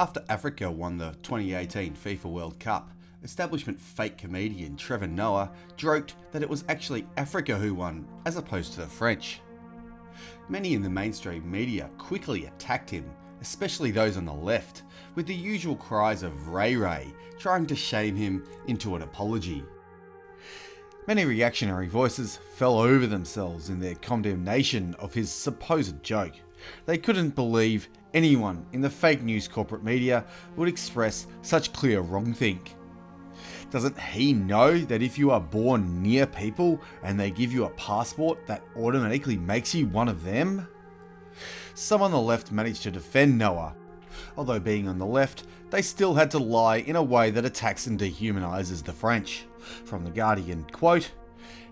After Africa won the 2018 FIFA World Cup, establishment fake comedian Trevor Noah joked that it was actually Africa who won, as opposed to the French. Many in the mainstream media quickly attacked him, especially those on the left, with the usual cries of "Ray Ray," trying to shame him into an apology. Many reactionary voices fell over themselves in their condemnation of his supposed joke. They couldn't believe anyone in the fake news corporate media would express such clear wrongthink. Doesn't he know that if you are born near people and they give you a passport, that automatically makes you one of them? Some on the left managed to defend Noah. Although being on the left, they still had to lie in a way that attacks and dehumanises the French. From The Guardian, quote,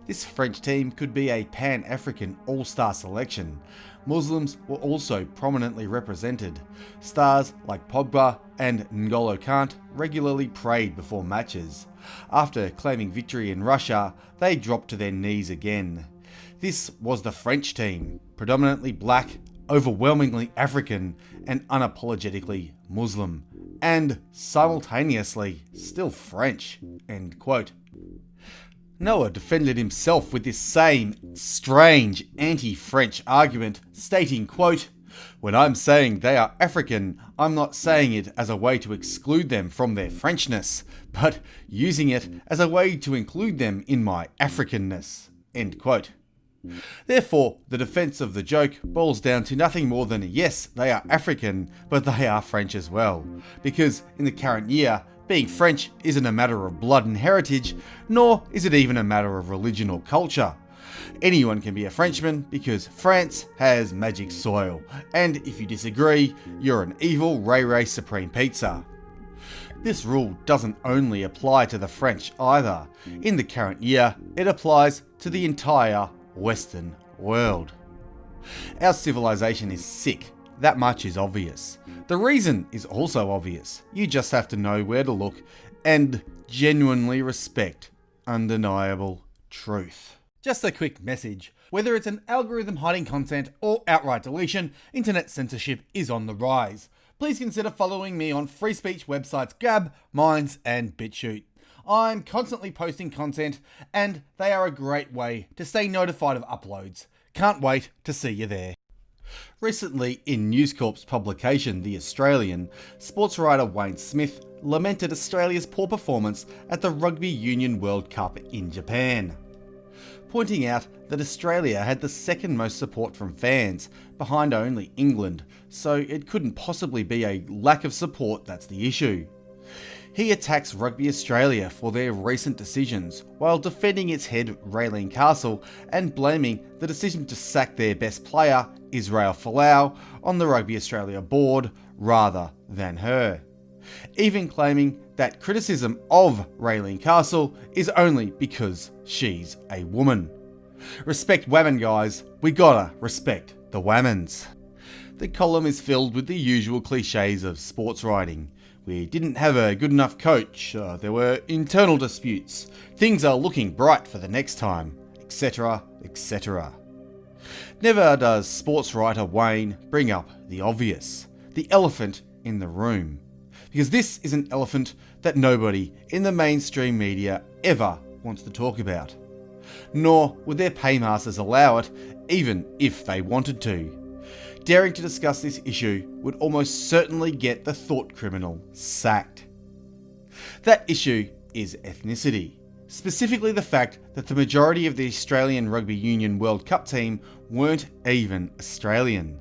"This French team could be a Pan-African all-star selection. Muslims were also prominently represented. Stars like Pogba and N'Golo Kant regularly prayed before matches. After claiming victory in Russia, they dropped to their knees again. This was the French team, predominantly black, overwhelmingly African, and unapologetically Muslim, and simultaneously still French," end quote. Noah defended himself with this same strange anti-French argument, stating, quote, "When I'm saying they are African, I'm not saying it as a way to exclude them from their Frenchness, but using it as a way to include them in my Africanness," end quote. Therefore, the defence of the joke boils down to nothing more than yes, they are African, but they are French as well. Because in the current year, being French isn't a matter of blood and heritage, nor is it even a matter of religion or culture. Anyone can be a Frenchman because France has magic soil, and if you disagree, you're an evil Ray Ray Supreme Pizza. This rule doesn't only apply to the French either. In the current year, it applies to the entire Western world. Our civilization is sick. That much is obvious. The reason is also obvious. You just have to know where to look and genuinely respect undeniable truth. Just a quick message. Whether it's an algorithm hiding content or outright deletion, internet censorship is on the rise. Please consider following me on free speech websites Gab, Minds, and BitChute. I'm constantly posting content, and they are a great way to stay notified of uploads. Can't wait to see you there. Recently, in News Corp's publication The Australian, sports writer Wayne Smith lamented Australia's poor performance at the Rugby Union World Cup in Japan, pointing out that Australia had the second most support from fans, behind only England, so it couldn't possibly be a lack of support that's the issue. He attacks Rugby Australia for their recent decisions, while defending its head Raylene Castle and blaming the decision to sack their best player, Israel Folau, on the Rugby Australia board rather than her. Even claiming that criticism of Raylene Castle is only because she's a woman. Respect women, guys. We gotta respect the women's. The column is filled with the usual cliches of sports writing. We didn't have a good enough coach, there were internal disputes, things are looking bright for the next time, etc, etc. Never does sports writer Wayne bring up the obvious, the elephant in the room. Because this is an elephant that nobody in the mainstream media ever wants to talk about. Nor would their paymasters allow it, even if they wanted to. Daring to discuss this issue would almost certainly get the thought criminal sacked. That issue is ethnicity. Specifically the fact that the majority of the Australian Rugby Union World Cup team weren't even Australian.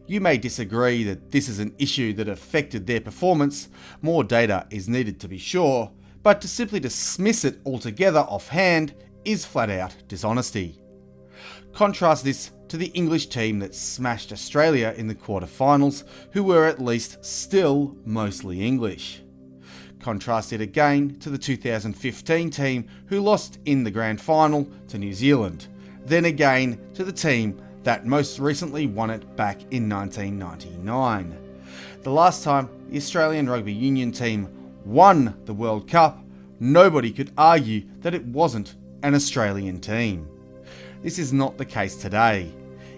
You may disagree that this is an issue that affected their performance, more data is needed to be sure, but to simply dismiss it altogether offhand is flat out dishonesty. Contrast this to the English team that smashed Australia in the quarterfinals, who were at least still mostly English. Contrast it again to the 2015 team who lost in the grand final to New Zealand, then again to the team that most recently won it back in 1999. The last time the Australian Rugby Union team won the World Cup, nobody could argue that it wasn't an Australian team. This is not the case today.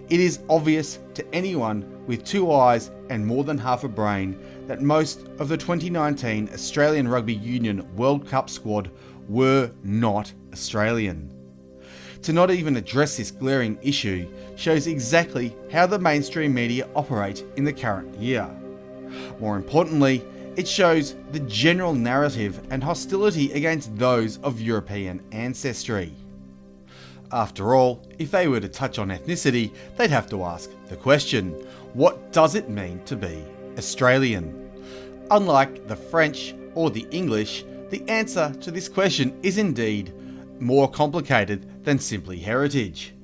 It is obvious to anyone with 2 eyes and more than half a brain that most of the 2019 Australian Rugby Union World Cup squad were not Australian. To not even address this glaring issue shows exactly how the mainstream media operate in the current year. More importantly, it shows the general narrative and hostility against those of European ancestry. After all, if they were to touch on ethnicity, they'd have to ask the question, what does it mean to be Australian? Unlike the French or the English, the answer to this question is indeed more complicated than simply heritage.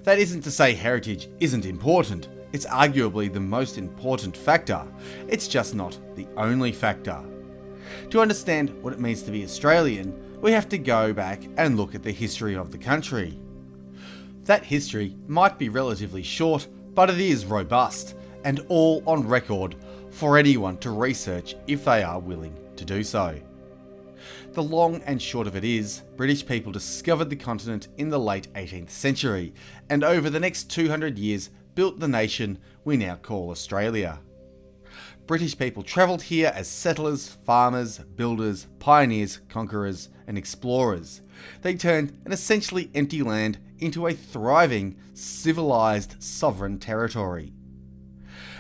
That isn't to say heritage isn't important. It's arguably the most important factor. It's just not the only factor. To understand what it means to be Australian, we have to go back and look at the history of the country. That history might be relatively short, but it is robust and all on record for anyone to research if they are willing to do so. The long and short of it is, British people discovered the continent in the late 18th century, and over the next 200 years built the nation we now call Australia. British people travelled here as settlers, farmers, builders, pioneers, conquerors, and explorers. They turned an essentially empty land into a thriving, civilised, sovereign territory.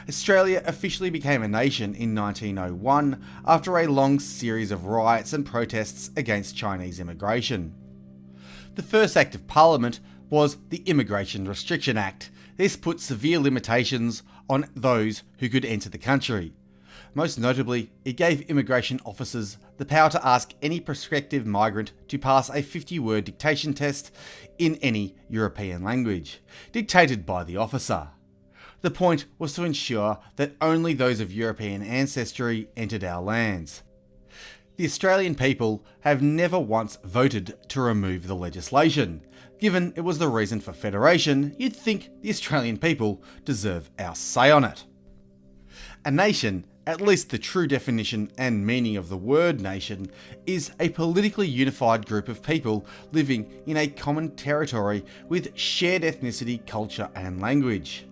Australia officially became a nation in 1901 after a long series of riots and protests against Chinese immigration. The first Act of Parliament was the Immigration Restriction Act. This put severe limitations on those who could enter the country. Most notably, it gave immigration officers the power to ask any prospective migrant to pass a 50-word dictation test in any European language, dictated by the officer. The point was to ensure that only those of European ancestry entered our lands. The Australian people have never once voted to remove the legislation. Given it was the reason for federation, you'd think the Australian people deserve our say on it. A nation, at least the true definition and meaning of the word nation, is a politically unified group of people living in a common territory with shared ethnicity, culture and language.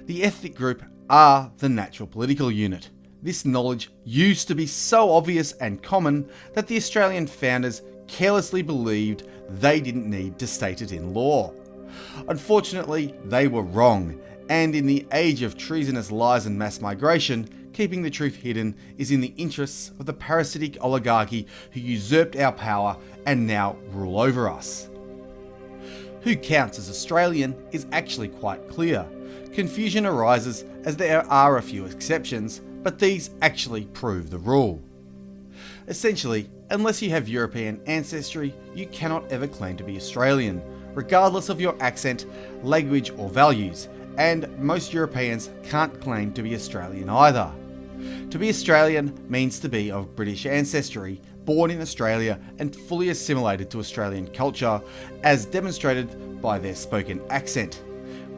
The ethnic group are the natural political unit. This knowledge used to be so obvious and common that the Australian founders carelessly believed they didn't need to state it in law. Unfortunately, they were wrong, and in the age of treasonous lies and mass migration, keeping the truth hidden is in the interests of the parasitic oligarchy who usurped our power and now rule over us. Who counts as Australian is actually quite clear. Confusion arises as there are a few exceptions, but these actually prove the rule. Essentially, unless you have European ancestry, you cannot ever claim to be Australian, regardless of your accent, language or values, and most Europeans can't claim to be Australian either. To be Australian means to be of British ancestry, born in Australia and fully assimilated to Australian culture, as demonstrated by their spoken accent,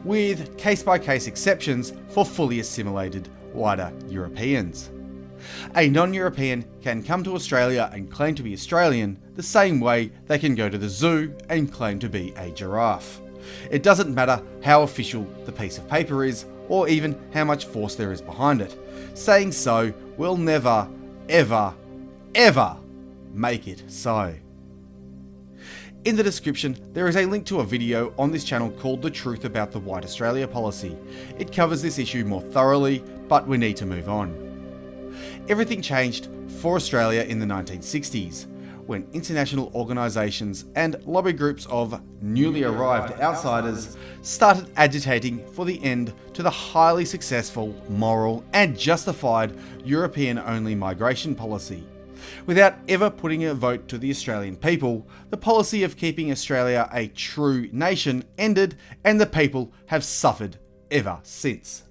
with case-by-case exceptions for fully assimilated wider Europeans. A non-European can come to Australia and claim to be Australian the same way they can go to the zoo and claim to be a giraffe. It doesn't matter how official the piece of paper is, or even how much force there is behind it. Saying so will never, ever, ever make it so. In the description, there is a link to a video on this channel called The Truth About the White Australia Policy. It covers this issue more thoroughly, but we need to move on. Everything changed for Australia in the 1960s, when international organisations and lobby groups of newly arrived outsiders started agitating for the end to the highly successful, moral and justified European-only migration policy. Without ever putting a vote to the Australian people, the policy of keeping Australia a true nation ended, and the people have suffered ever since.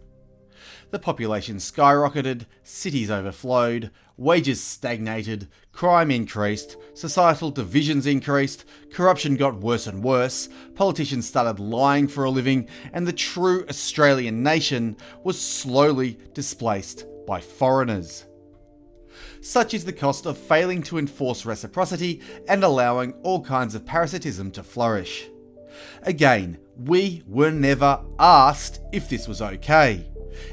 The population skyrocketed, cities overflowed, wages stagnated, crime increased, societal divisions increased, corruption got worse and worse, politicians started lying for a living, and the true Australian nation was slowly displaced by foreigners. Such is the cost of failing to enforce reciprocity and allowing all kinds of parasitism to flourish. Again, we were never asked if this was okay.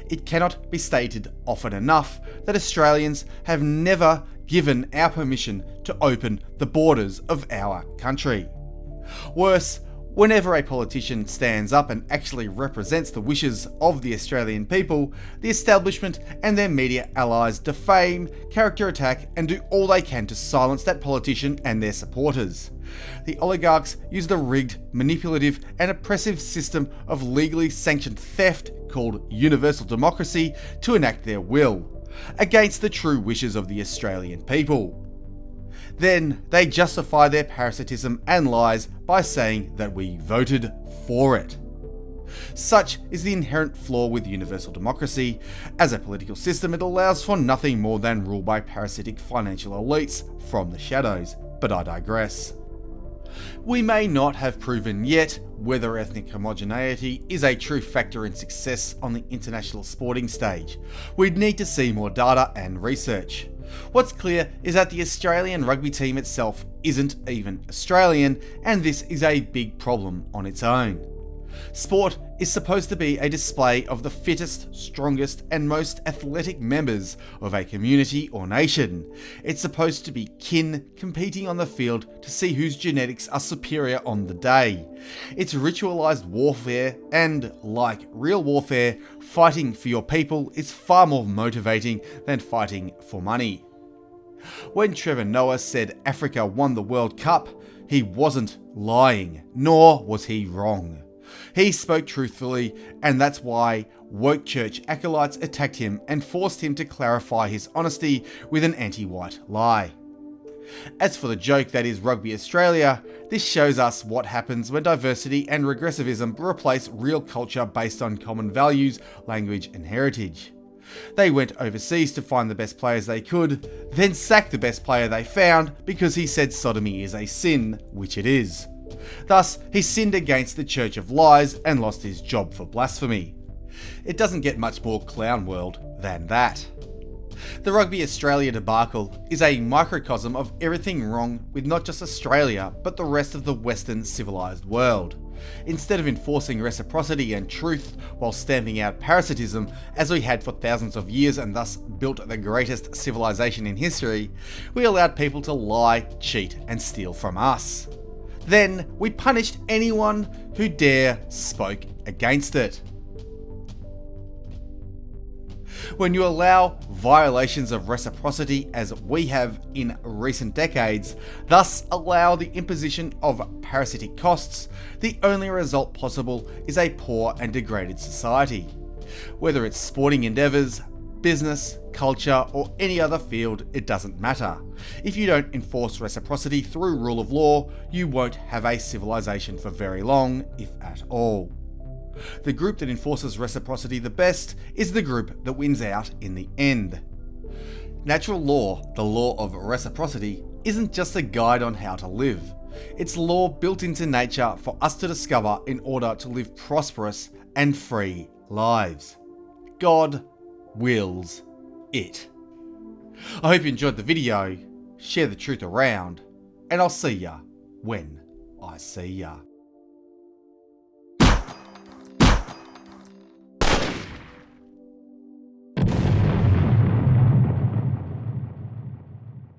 It cannot be stated often enough that Australians have never given our permission to open the borders of our country. Worse, whenever a politician stands up and actually represents the wishes of the Australian people, the establishment and their media allies defame, character attack, and do all they can to silence that politician and their supporters. The oligarchs use the rigged, manipulative, and oppressive system of legally sanctioned theft called universal democracy to enact their will, against the true wishes of the Australian people. Then they justify their parasitism and lies by saying that we voted for it. Such is the inherent flaw with universal democracy. As a political system, it allows for nothing more than rule by parasitic financial elites from the shadows, but I digress. We may not have proven yet whether ethnic homogeneity is a true factor in success on the international sporting stage. We'd need to see more data and research. What's clear is that the Australian rugby team itself isn't even Australian, and this is a big problem on its own. Sport is supposed to be a display of the fittest, strongest, and most athletic members of a community or nation. It's supposed to be kin competing on the field to see whose genetics are superior on the day. It's ritualised warfare, and like real warfare, fighting for your people is far more motivating than fighting for money. When Trevor Noah said Africa won the World Cup, he wasn't lying, nor was he wrong. He spoke truthfully, and that's why woke church acolytes attacked him and forced him to clarify his honesty with an anti-white lie. As for the joke that is Rugby Australia, this shows us what happens when diversity and regressivism replace real culture based on common values, language, and heritage. They went overseas to find the best players they could, then sacked the best player they found because he said sodomy is a sin, which it is. Thus, he sinned against the Church of Lies and lost his job for blasphemy. It doesn't get much more clown world than that. The Rugby Australia debacle is a microcosm of everything wrong with not just Australia, but the rest of the Western civilised world. Instead of enforcing reciprocity and truth while stamping out parasitism, as we had for thousands of years and thus built the greatest civilization in history, we allowed people to lie, cheat, and steal from us. Then we punished anyone who dare spoke against it. When you allow violations of reciprocity as we have in recent decades, thus allow the imposition of parasitic costs, the only result possible is a poor and degraded society. Whether it's sporting endeavours, business, culture, or any other field, it doesn't matter. If you don't enforce reciprocity through rule of law, you won't have a civilization for very long, if at all. The group that enforces reciprocity the best is the group that wins out in the end. Natural law, the law of reciprocity, isn't just a guide on how to live. It's law built into nature for us to discover in order to live prosperous and free lives. God wills it. I hope you enjoyed the video, share the truth around, and I'll see ya when I see ya.